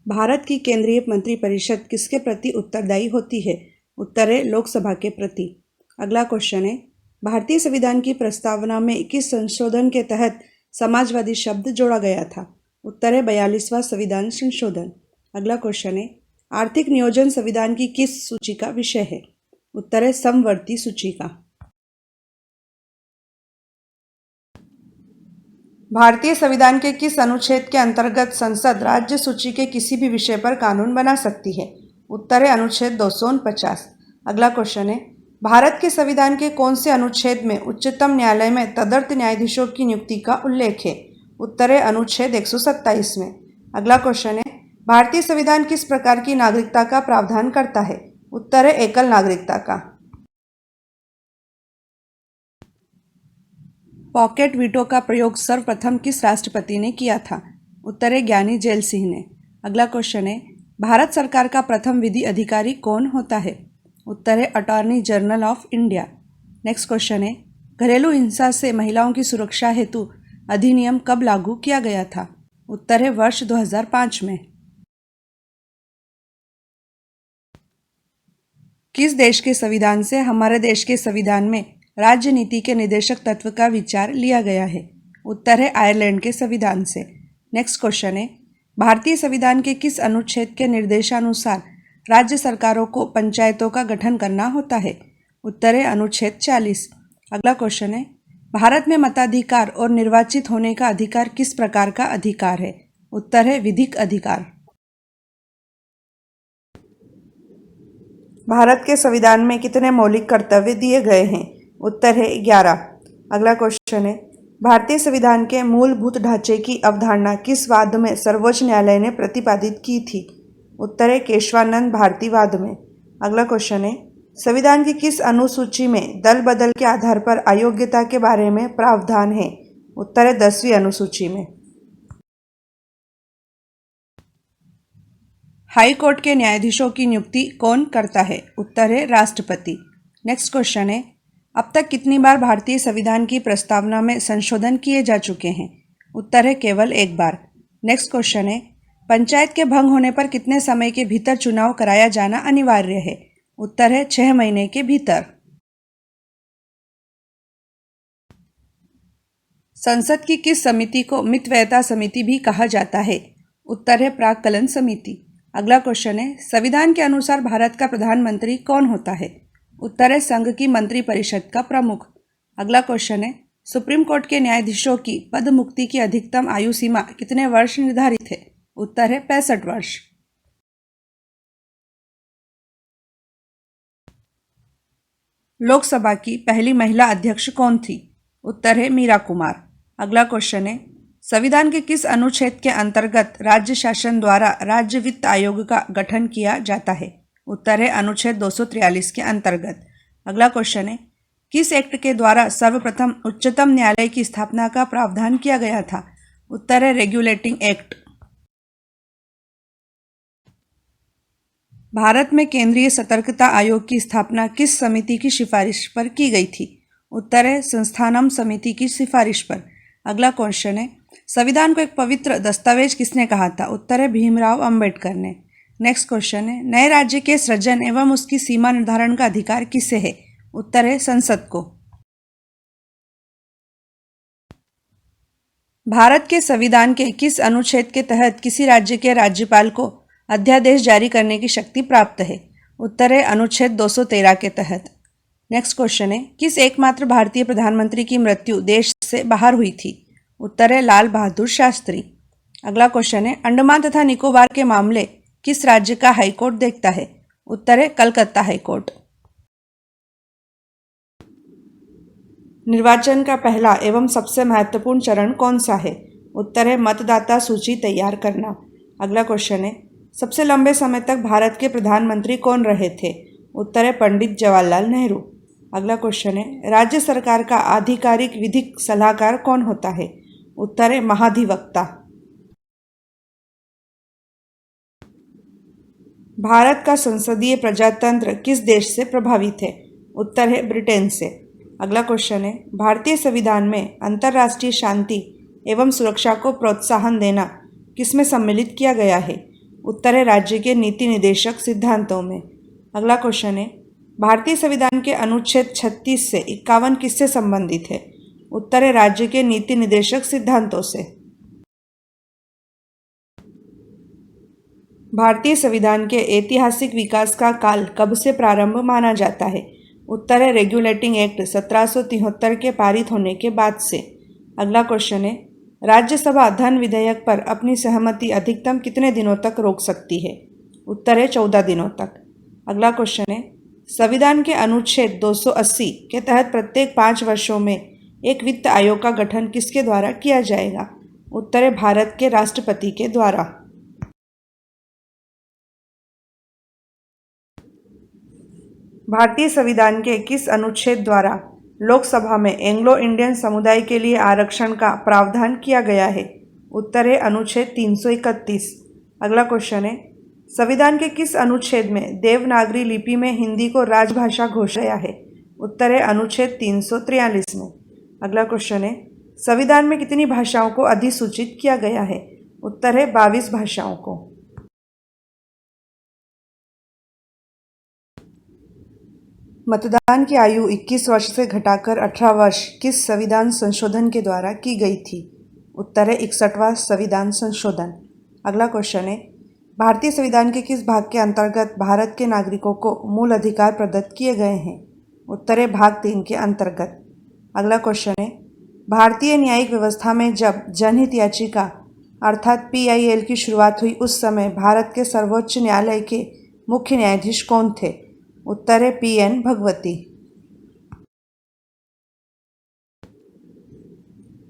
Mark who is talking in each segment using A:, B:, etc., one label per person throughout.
A: भारत की केंद्रीय मंत्रिपरिषद किसके प्रति उत्तरदायी होती है? उत्तर है लोकसभा के प्रति। अगला क्वेश्चन है, भारतीय संविधान की प्रस्तावना में किस संशोधन के तहत समाजवादी शब्द जोड़ा गया था? उत्तर है 42वां संविधान संशोधन। अगला क्वेश्चन है, आर्थिक नियोजन संविधान की किस सूची का विषय है? उत्तर है समवर्ती सूची का। भारतीय संविधान के किस अनुच्छेद के अंतर्गत संसद राज्य सूची के किसी भी विषय पर कानून बना सकती है? उत्तर है अनुच्छेद 249। अगला क्वेश्चन है, भारत के संविधान के कौन से अनुच्छेद में उच्चतम न्यायालय में तदर्थ न्यायाधीशों की नियुक्ति का उल्लेख है? उत्तर है अनुच्छेद 127 में। अगला क्वेश्चन है, भारतीय संविधान किस प्रकार की नागरिकता का प्रावधान करता है? उत्तर है एकल नागरिकता का। पॉकेट वीटो का प्रयोग सर्वप्रथम किस राष्ट्रपति ने किया था? उत्तर है ज्ञानी जेल सिंह ने। अगला क्वेश्चन है, भारत सरकार का प्रथम विधि अधिकारी कौन होता है? उत्तर है attorney general of India. Next question है, घरेलू हिंसा से महिलाओं की सुरक्षा हेतु अधिनियम कब लागू किया गया था? उत्तर है वर्ष 2005 में। किस देश के संविधान से हमारे देश के संविधान में राज्य नीति के निदेशक तत्व का विचार लिया गया है? उत्तर है आयरलैंड के संविधान से। नेक्स्ट क्वेश्चन है, भारतीय संविधान के किस अनुच्छेद के निर्देशानुसार राज्य सरकारों को पंचायतों का गठन करना होता है? उत्तर है अनुच्छेद 40। अगला क्वेश्चन है, भारत में मताधिकार और निर्वाचित होने का अधिकार किस प्रकार का अधिकार है? उत्तर है विधिक अधिकार। भारत के संविधान में कितने मौलिक कर्तव्य दिए गए हैं? उत्तर है 11। अगला क्वेश्चन है, भारतीय संविधान के मूलभूत ढांचे की अवधारणा किस वाद में सर्वोच्च न्यायालय ने प्रतिपादित की थी? उत्तर है केशवानंद भारती वाद में। अगला क्वेश्चन है, संविधान की किस अनुसूची में दल बदल के आधार पर अयोग्यता के बारे में प्रावधान है? उत्तर है 10वीं अनुसूची में। हाई कोर्ट के न्यायाधीशों की नियुक्ति कौन करता है? उत्तर है राष्ट्रपति। नेक्स्ट क्वेश्चन है, अब तक कितनी बार भारतीय संविधान की प्रस्तावना में संशोधन किए जा चुके हैं? उत्तर है केवल एक बार। नेक्स्ट क्वेश्चन है, पंचायत के भंग होने पर कितने समय के भीतर चुनाव कराया जाना अनिवार्य है? उत्तर है 6 महीने के भीतर। संसद की किस समिति को मितव्ययता समिति भी कहा जाता है? उत्तर है प्राक्कलन समिति। अगला क्वेश्चन है, संविधान के अनुसार भारत का प्रधानमंत्री कौन होता है? उत्तर है संघ की मंत्रिपरिषद का प्रमुख। अगला क्वेश्चन है, सुप्रीम कोर्ट के न्यायाधीशों की पद मुक्ति की अधिकतम आयु सीमा कितने वर्ष निर्धारित है? उत्तर है 65 वर्ष। लोकसभा की पहली महिला अध्यक्ष कौन थी? उत्तर है मीरा कुमार। अगला क्वेश्चन है, संविधान के किस अनुच्छेद के अंतर्गत राज्य शासन द्वारा राज्य वित्त आयोग का गठन किया जाता है? उत्तर है अनुच्छेद 243 के अंतर्गत। अगला क्वेश्चन है, किस एक्ट के द्वारा सर्वप्रथम उच्चतम न्यायालय की स्थापना का प्रावधान किया गया था? उत्तर है रेगुलेटिंग एक्ट। भारत में केंद्रीय सतर्कता आयोग की स्थापना किस समिति की सिफारिश पर की गई थी? उत्तर है संस्थानम समिति की सिफारिश पर। अगला क्वेश्चन है, संविधान को एक पवित्र दस्तावेज किसने कहा था? उत्तर है भीमराव अंबेडकर ने। नेक्स्ट क्वेश्चन है, नए राज्य के सृजन एवं उसकी सीमा निर्धारण का अधिकार किसे है? उत्तर है संसद को। भारत के संविधान के किस अनुच्छेद के तहत किसी राज्य के राज्यपाल को अध्यादेश जारी करने की शक्ति प्राप्त है? उत्तर है अनुच्छेद 213 के तहत। नेक्स्ट क्वेश्चन है, किस एकमात्र भारतीय प्रधानमंत्री की मृत्यु देश से बाहर हुई थी? उत्तर है लाल बहादुर शास्त्री। अगला क्वेश्चन है, अंडमान तथा निकोबार के मामले किस राज्य का हाईकोर्ट देखता है? उत्तर है कलकत्ता हाईकोर्ट। निर्वाचन का पहला एवं सबसे महत्वपूर्ण चरण कौन सा है? उत्तर है मतदाता सूची तैयार करना। अगला क्वेश्चन है, सबसे लंबे समय तक भारत के प्रधानमंत्री कौन रहे थे? उत्तर है पंडित जवाहरलाल नेहरू। अगला क्वेश्चन है, राज्य सरकार का आधिकारिक विधिक सलाहकार कौन होता है? उत्तर है महाधिवक्ता। भारत का संसदीय प्रजातंत्र किस देश से प्रभावित है? उत्तर है ब्रिटेन से। अगला क्वेश्चन है, भारतीय संविधान में अंतर्राष्ट्रीय शांति एवं सुरक्षा को प्रोत्साहन देना किसमें सम्मिलित किया गया है? उत्तर है राज्य के नीति निदेशक सिद्धांतों में। अगला क्वेश्चन है भारतीय संविधान के अनुच्छेद 36 से 51 किससे संबंधित है? उत्तर है राज्य के नीति निदेशक सिद्धांतों से। भारतीय संविधान के ऐतिहासिक विकास का काल कब से प्रारंभ माना जाता है? उत्तर है रेगुलेटिंग एक्ट 1773 के पारित होने के बाद से। अगला क्वेश्चन है राज्यसभा धन विधेयक पर अपनी सहमति अधिकतम कितने दिनों तक रोक सकती है? उत्तर है 14 दिनों तक। अगला क्वेश्चन है संविधान के अनुच्छेद 280 के तहत प्रत्येक 5 वर्षों में एक वित्त आयोग का गठन किसके द्वारा किया जाएगा? उत्तर है भारत के राष्ट्रपति के द्वारा। भारतीय संविधान के किस अनुच्छेद द्वारा लोकसभा में एंग्लो इंडियन समुदाय के लिए आरक्षण का प्रावधान किया गया है? उत्तर है अनुच्छेद 331। अगला क्वेश्चन है संविधान के किस अनुच्छेद में देवनागरी लिपि में हिंदी को राजभाषा घोषित किया है? उत्तर है अनुच्छेद 343 में। अगला क्वेश्चन है संविधान में कितनी भाषाओं को अधिसूचित किया गया है? उत्तर है 22 भाषाओं को। मतदान की आयु 21 वर्ष से घटाकर 18 वर्ष किस संविधान संशोधन के द्वारा की गई थी? उत्तर है 61वां संविधान संशोधन। अगला क्वेश्चन है भारतीय संविधान के किस भाग के अंतर्गत भारत के नागरिकों को मूल अधिकार प्रदत्त किए गए हैं? उत्तर है भाग 3 के अंतर्गत। अगला क्वेश्चन है भारतीय न्यायिक व्यवस्था में जब जनहित याचिका अर्थात PIL की शुरुआत हुई उस समय भारत के सर्वोच्च न्यायालय के मुख्य न्यायाधीश कौन थे? उत्तर है PN भगवती।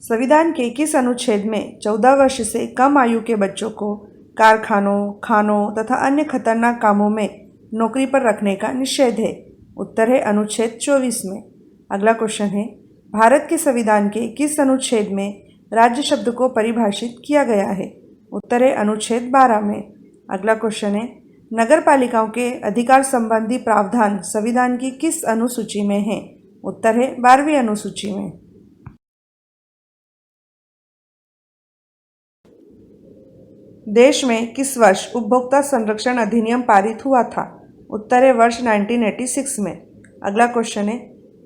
A: संविधान के किस अनुच्छेद में 14 वर्ष से कम आयु के बच्चों को कारखानों, खानों तथा अन्य खतरनाक कामों में नौकरी पर रखने का निषेध है? उत्तर है अनुच्छेद 24 में। अगला क्वेश्चन है भारत के संविधान के किस अनुच्छेद में राज्य शब्द को परिभाषित किया गया है? उत्तर है अनुच्छेद 12 में। अगला क्वेश्चन है नगर पालिकाओं के अधिकार संबंधी प्रावधान संविधान की किस अनुसूची में है? उत्तर है 12वीं अनुसूची में। देश में किस वर्ष उपभोक्ता संरक्षण अधिनियम पारित हुआ था? उत्तर है वर्ष 1986 में। अगला क्वेश्चन है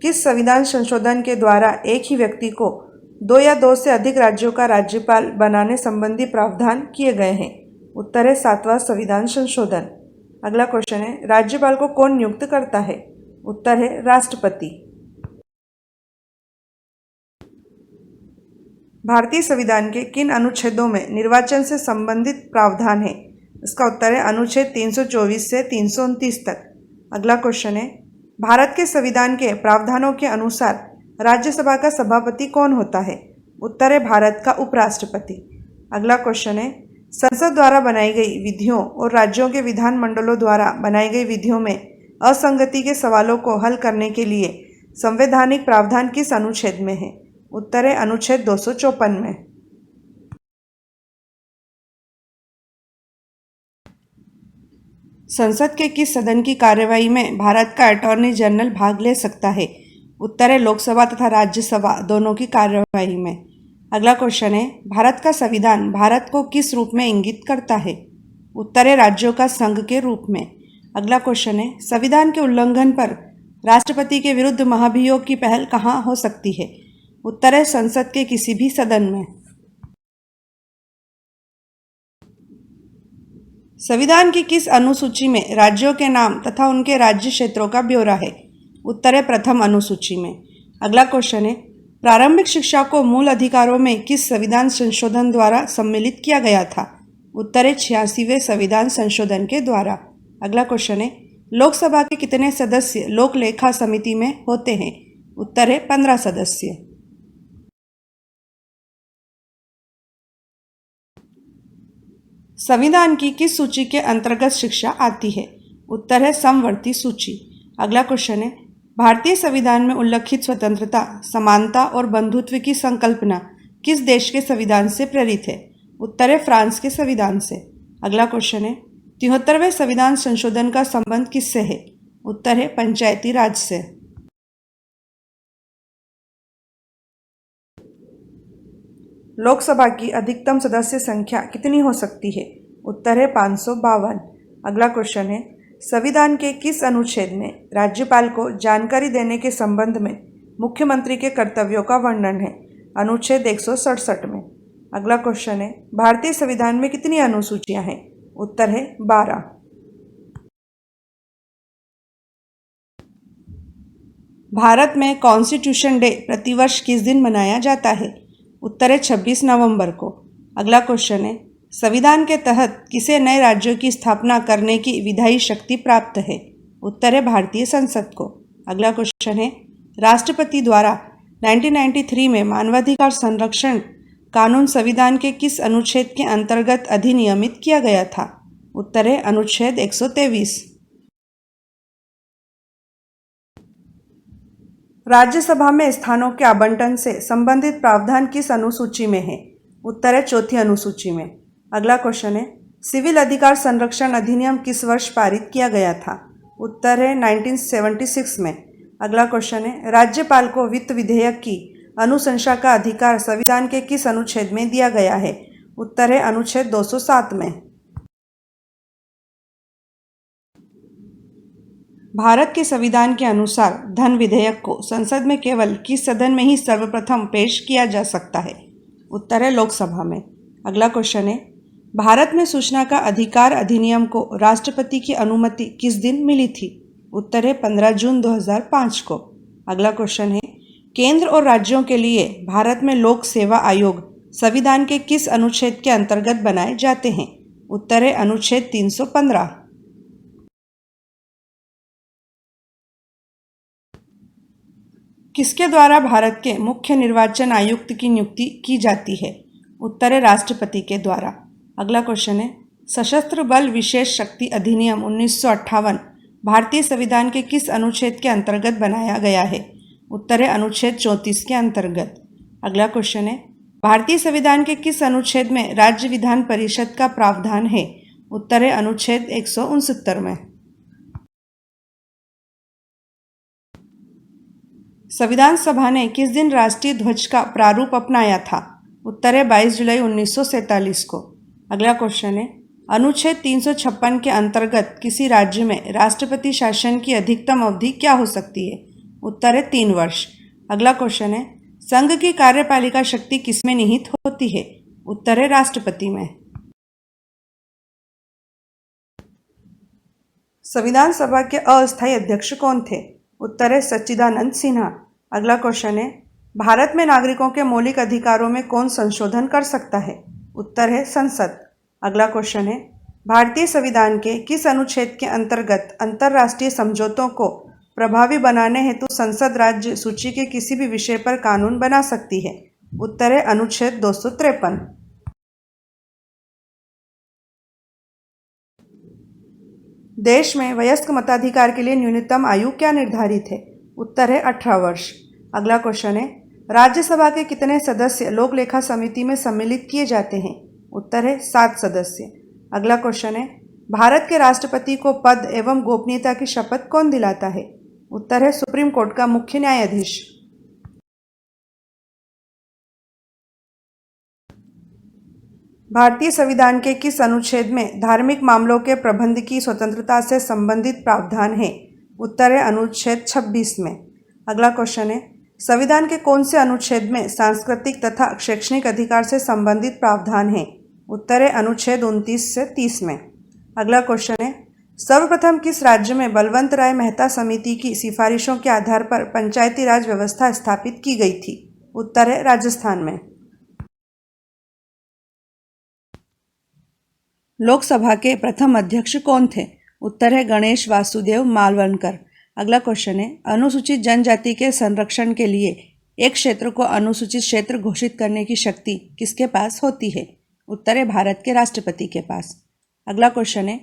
A: किस संविधान संशोधन के द्वारा एक ही व्यक्ति को 2 या 2 से अधिक राज्यों का राज्यपाल बनाने संबंधी प्रावधान किए गए हैं? उत्तर है 7वां संविधान संशोधन। अगला क्वेश्चन है राज्यपाल को कौन नियुक्त करता है? उत्तर है राष्ट्रपति। भारतीय संविधान के किन अनुच्छेदों में निर्वाचन से संबंधित प्रावधान है? इसका उत्तर है अनुच्छेद 324 से 329 तक। अगला क्वेश्चन है भारत के संविधान के प्रावधानों के अनुसार राज्यसभा का सभापति कौन होता है? उत्तर है भारत का उपराष्ट्रपति। अगला क्वेश्चन है संसद द्वारा बनाई गई विधियों और राज्यों के विधानमंडलों द्वारा बनाई गई विधियों में असंगति के सवालों को हल करने के लिए संवैधानिक प्रावधान किस अनुच्छेद में है? उत्तर है अनुच्छेद 254 में। संसद के किस सदन की कार्यवाही में भारत का अटॉर्नी जनरल भाग ले सकता है? उत्तर है लोकसभा तथा राज्यसभा दोनों की कार्यवाही में। अगला क्वेश्चन है भारत का संविधान भारत को किस रूप में इंगित करता है? उत्तर है राज्यों का संघ के रूप में। अगला क्वेश्चन है संविधान के उल्लंघन पर राष्ट्रपति के विरुद्ध महाभियोग की पहल कहाँ हो सकती है? उत्तर है संसद के किसी भी सदन में। संविधान की किस अनुसूची में राज्यों के नाम तथा उनके राज्य क्षेत्रों का ब्यौरा है? उत्तर है प्रथम अनुसूची में। अगला क्वेश्चन है प्रारंभिक शिक्षा को मूल अधिकारों में किस संविधान संशोधन द्वारा सम्मिलित किया गया था? उत्तर है 86वें संविधान संशोधन के द्वारा। अगला क्वेश्चन है लोकसभा के कितने सदस्य लोक लेखा समिति में होते हैं? उत्तर है 15 सदस्य। संविधान की किस सूची के अंतर्गत शिक्षा आती है? उत्तर है समवर्ती सूची। अगला क्वेश्चन है भारतीय संविधान में उल्लिखित स्वतंत्रता, समानता और बंधुत्व की संकल्पना किस देश के संविधान से प्रेरित है? उत्तर है फ्रांस के संविधान से। अगला क्वेश्चन है 73वें संविधान संशोधन का संबंध किससे है? उत्तर है पंचायती राज से। लोकसभा की अधिकतम सदस्य संख्या कितनी हो सकती है? उत्तर है 552। अगला क्वेश्चन है, संविधान के किस अनुच्छेद में राज्यपाल को जानकारी देने के संबंध में मुख्यमंत्री के कर्तव्यों का वर्णन है? अनुच्छेद 167 में। अगला क्वेश्चन है, भारतीय संविधान में कितनी अनुसूचियां हैं? उत्तर है 12। भारत में कॉन्स्टिट्यूशन डे प्रतिवर्ष किस दिन मनाया जाता है? उत्तर है 26 नवंबर को। अगला क्वेश्चन है, संविधान के तहत किसे नए राज्यों की स्थापना करने की विधायी शक्ति प्राप्त है? उत्तर है भारतीय संसद को। अगला क्वेश्चन है, राष्ट्रपति द्वारा 1993 में मानवाधिकार संरक्षण कानून संविधान के किस अनुच्छेद के अंतर्गत अधिनियमित किया गया था? उत्तर है अनुच्छेद 123। राज्यसभा में स्थानों के आवंटन से संबंधित प्रावधान किस अनुसूची में है? उत्तर है चौथी अनुसूची में। अगला क्वेश्चन है, सिविल अधिकार संरक्षण अधिनियम किस वर्ष पारित किया गया था? उत्तर है 1976 में। अगला क्वेश्चन है, राज्यपाल को वित्त विधेयक की अनुशंसा का अधिकार संविधान के किस अनुच्छेद में दिया गया है? उत्तर है अनुच्छेद 207 में। भारत के संविधान के अनुसार धन विधेयक को संसद में केवल किस सदन में ही सर्वप्रथम पेश किया जा सकता है? उत्तर है लोकसभा में। अगला क्वेश्चन है, भारत में सूचना का अधिकार अधिनियम को राष्ट्रपति की अनुमति किस दिन मिली थी? उत्तर है 15 जून 2005 को। अगला क्वेश्चन है, केंद्र और राज्यों के लिए भारत में लोक सेवा आयोग संविधान के किस अनुच्छेद के अंतर्गत बनाए जाते हैं? उत्तर है अनुच्छेद 315। किसके द्वारा भारत के मुख्य निर्वाचन आयुक्त की नियुक्ति की जाती है? उत्तर है राष्ट्रपति के द्वारा। अगला क्वेश्चन है, सशस्त्र बल विशेष शक्ति अधिनियम 1958 भारतीय संविधान के किस अनुच्छेद के अंतर्गत बनाया गया है? उत्तर है अनुच्छेद 34 के अंतर्गत। अगला क्वेश्चन है, भारतीय संविधान के किस अनुच्छेद में राज्य विधान परिषद का प्रावधान है? उत्तर है अनुच्छेद 169 में। संविधान सभा ने किस दिन राष्ट्रीय ध्वज का प्रारूप अपनाया था? उत्तर है 22 जुलाई 1947 को। अगला क्वेश्चन है, अनुच्छेद 356 के अंतर्गत किसी राज्य में राष्ट्रपति शासन की अधिकतम अवधि क्या हो सकती है? उत्तर है 3 वर्ष। अगला क्वेश्चन है, संघ की कार्यपालिका शक्ति किसमें निहित होती है? उत्तर है राष्ट्रपति में। संविधान सभा के अस्थायी अध्यक्ष कौन थे? उत्तर है सच्चिदानंद सिन्हा। अगला क्वेश्चन है, भारत में नागरिकों के मौलिक अधिकारों में कौन संशोधन कर सकता है? उत्तर है संसद। अगला क्वेश्चन है, भारतीय संविधान के किस अनुच्छेद के अंतर्गत अंतर्राष्ट्रीय समझौतों को प्रभावी बनाने हेतु संसद राज्य सूची के किसी भी विषय पर कानून बना सकती है? उत्तर है अनुच्छेद 253। देश में वयस्क मताधिकार के लिए न्यूनतम आयु क्या निर्धारित है? उत्तर है 18 वर्ष। अगला क्वेश्चन है, राज्यसभा के कितने सदस्य लोक लेखा समिति में सम्मिलित किए जाते हैं? उत्तर है 7 सदस्य। अगला क्वेश्चन है, भारत के राष्ट्रपति को पद एवं गोपनीयता की शपथ कौन दिलाता है? उत्तर है सुप्रीम कोर्ट का मुख्य न्यायाधीश। भारतीय संविधान के किस अनुच्छेद में धार्मिक मामलों के प्रबंध की स्वतंत्रता से संबंधित प्रावधान है? उत्तर है अनुच्छेद 26 में। अगला क्वेश्चन है, संविधान के कौन से अनुच्छेद में सांस्कृतिक तथा शैक्षणिक अधिकार से संबंधित प्रावधान है? उत्तर है अनुच्छेद 29 से 30 में। अगला क्वेश्चन है, सर्वप्रथम किस राज्य में बलवंत राय मेहता समिति की सिफारिशों के आधार पर पंचायती राज व्यवस्था स्थापित की गई थी? उत्तर है राजस्थान में। लोकसभा के प्रथम अध्यक्ष कौन थे? उत्तर है गणेश वासुदेव मालवणकर। अगला क्वेश्चन है, अनुसूचित जनजाति के संरक्षण के लिए एक क्षेत्र को अनुसूचित क्षेत्र घोषित करने की शक्ति किसके पास होती है? उत्तर है भारत के राष्ट्रपति के पास। अगला क्वेश्चन है,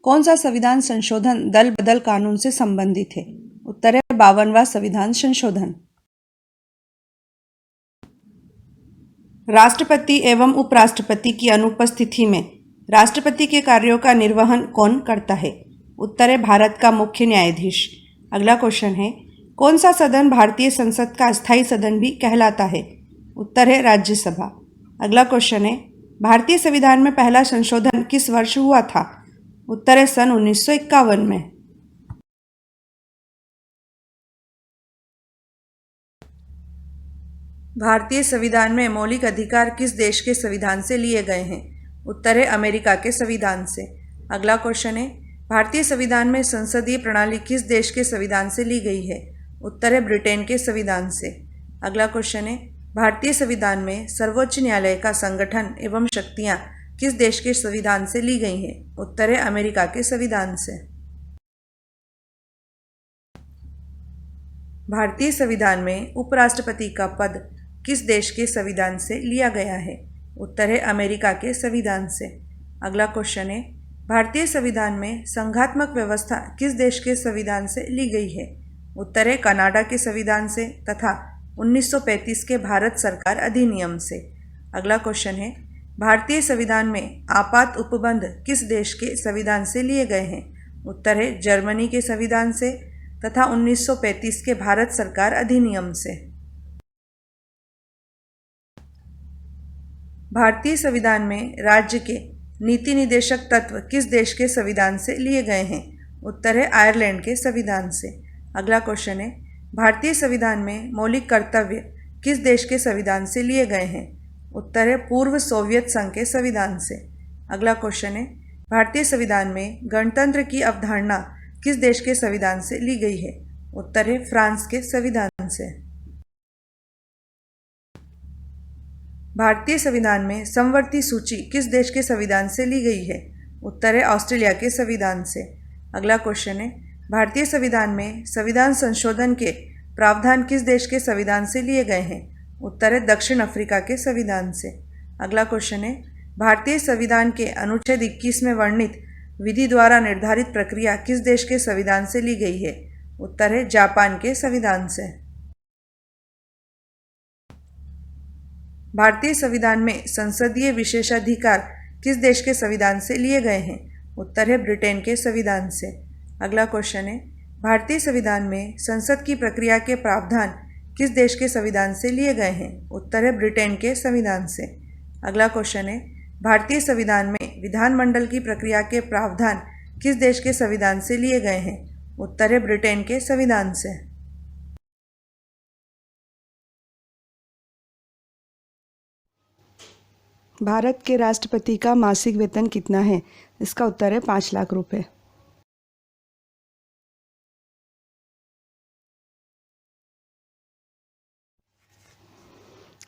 A: कौन सा संविधान संशोधन दल बदल कानून से संबंधित है? उत्तर है 52वां संविधान संशोधन। राष्ट्रपति एवं उपराष्ट्रपति की अनुपस्थिति में राष्ट्रपति के कार्यों का निर्वहन कौन करता है? उत्तर है भारत का मुख्य न्यायाधीश। अगला क्वेश्चन है, कौन सा सदन भारतीय संसद का अस्थायी सदन भी कहलाता है? उत्तर है राज्यसभा। अगला क्वेश्चन है, भारतीय संविधान में पहला संशोधन किस वर्ष हुआ था? उत्तर है सन 1951 में। भारतीय संविधान में मौलिक अधिकार किस देश के संविधान से लिए गए हैं? उत्तर है अमेरिका के संविधान से। अगला क्वेश्चन है, भारतीय संविधान में संसदीय प्रणाली किस देश के संविधान से ली गई है? उत्तर है ब्रिटेन के संविधान से। अगला क्वेश्चन है, भारतीय संविधान में सर्वोच्च न्यायालय का संगठन एवं शक्तियां किस देश के संविधान से ली गई हैं? उत्तर है अमेरिका के संविधान से। भारतीय संविधान में उपराष्ट्रपति का पद किस देश के संविधान से लिया गया है? उत्तर है अमेरिका के संविधान से। अगला क्वेश्चन है, भारतीय संविधान में संघात्मक व्यवस्था किस देश के संविधान से ली गई है? उत्तर है कनाडा के संविधान से तथा 1935 के भारत सरकार अधिनियम से। अगला क्वेश्चन है, भारतीय संविधान में आपात उपबंध किस देश के संविधान से लिए गए हैं? उत्तर है जर्मनी के संविधान से तथा 1935 के भारत सरकार अधिनियम से। भारतीय संविधान में राज्य के नीति निदेशक तत्व किस देश के संविधान से लिए गए हैं? उत्तर है आयरलैंड के संविधान से। अगला क्वेश्चन है, भारतीय संविधान में मौलिक कर्तव्य किस देश के संविधान से लिए गए हैं? उत्तर है पूर्व सोवियत संघ के संविधान से। अगला क्वेश्चन है, भारतीय संविधान में गणतंत्र की अवधारणा किस देश के संविधान से ली गई है? उत्तर है फ्रांस के संविधान से। भारतीय संविधान में समवर्ती सूची किस देश के संविधान से ली गई है? उत्तर है ऑस्ट्रेलिया के संविधान से। अगला क्वेश्चन है, भारतीय संविधान में संविधान संशोधन के प्रावधान किस देश के संविधान से लिए गए हैं? उत्तर है दक्षिण अफ्रीका के संविधान से। अगला क्वेश्चन है, भारतीय संविधान के अनुच्छेद 21 में वर्णित विधि द्वारा निर्धारित प्रक्रिया किस देश के संविधान से ली गई है? उत्तर है जापान के संविधान से। भारतीय संविधान में संसदीय विशेषाधिकार किस देश के संविधान से लिए गए हैं? उत्तर है ब्रिटेन के संविधान से। अगला क्वेश्चन है, भारतीय संविधान में संसद की प्रक्रिया के प्रावधान किस देश के संविधान से लिए गए हैं? उत्तर है ब्रिटेन के संविधान से। अगला क्वेश्चन है, भारतीय संविधान में विधानमंडल की प्रक्रिया के प्रावधान किस देश के संविधान से लिए गए हैं? उत्तर है ब्रिटेन के संविधान से। भारत के राष्ट्रपति का मासिक वेतन कितना है? इसका उत्तर है 5 लाख रुपए।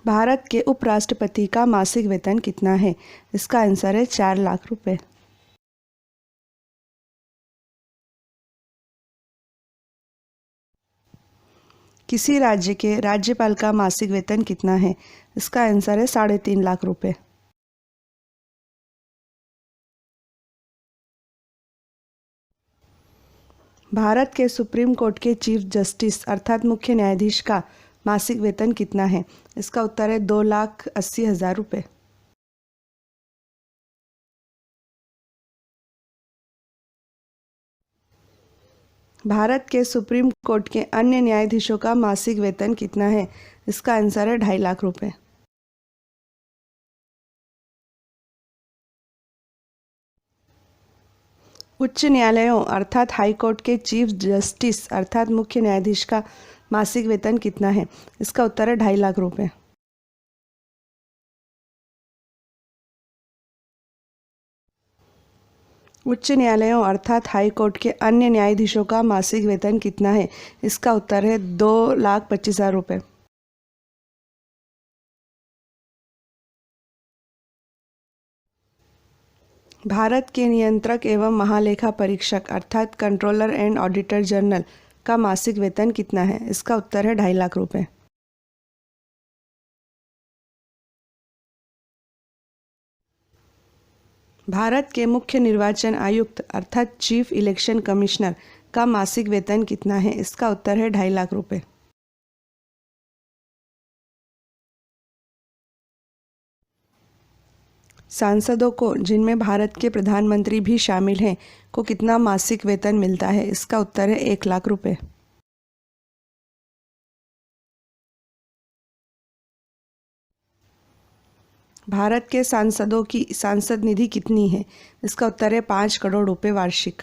A: भारत के उपराष्ट्रपति का मासिक वेतन कितना है? इसका आंसर है 4 लाख रुपए। किसी राज्य के राज्यपाल का मासिक वेतन कितना है? इसका आंसर है 3.5 लाख रुपए। भारत के सुप्रीम कोर्ट के चीफ जस्टिस अर्थात मुख्य न्यायाधीश का मासिक वेतन कितना है? इसका उत्तर है 2,80,000 रुपये। भारत के सुप्रीम कोर्ट के अन्य न्यायाधीशों का मासिक वेतन कितना है? इसका आंसर है 2.5 लाख रुपये। उच्च न्यायालयों अर्थात हाई कोर्ट के चीफ जस्टिस अर्थात मुख्य न्यायाधीश का मासिक वेतन कितना है? इसका उत्तर है 2.5 लाख रुपये। उच्च न्यायालयों अर्थात हाई कोर्ट के अन्य न्यायाधीशों का मासिक वेतन कितना है? इसका उत्तर है 2,25,000 रुपये। भारत के नियंत्रक एवं महालेखा परीक्षक अर्थात कंट्रोलर एंड ऑडिटर जनरल का मासिक वेतन कितना है? इसका उत्तर है 2.5 लाख रुपये। भारत के मुख्य निर्वाचन आयुक्त अर्थात चीफ इलेक्शन कमिश्नर का मासिक वेतन कितना है? इसका उत्तर है 2.5 लाख रुपये। सांसदों को, जिनमें भारत के प्रधानमंत्री भी शामिल हैं, को कितना मासिक वेतन मिलता है? इसका उत्तर है 1 लाख रुपये। भारत के सांसदों की सांसद निधि कितनी है? इसका उत्तर है 5 करोड़ रुपए वार्षिक।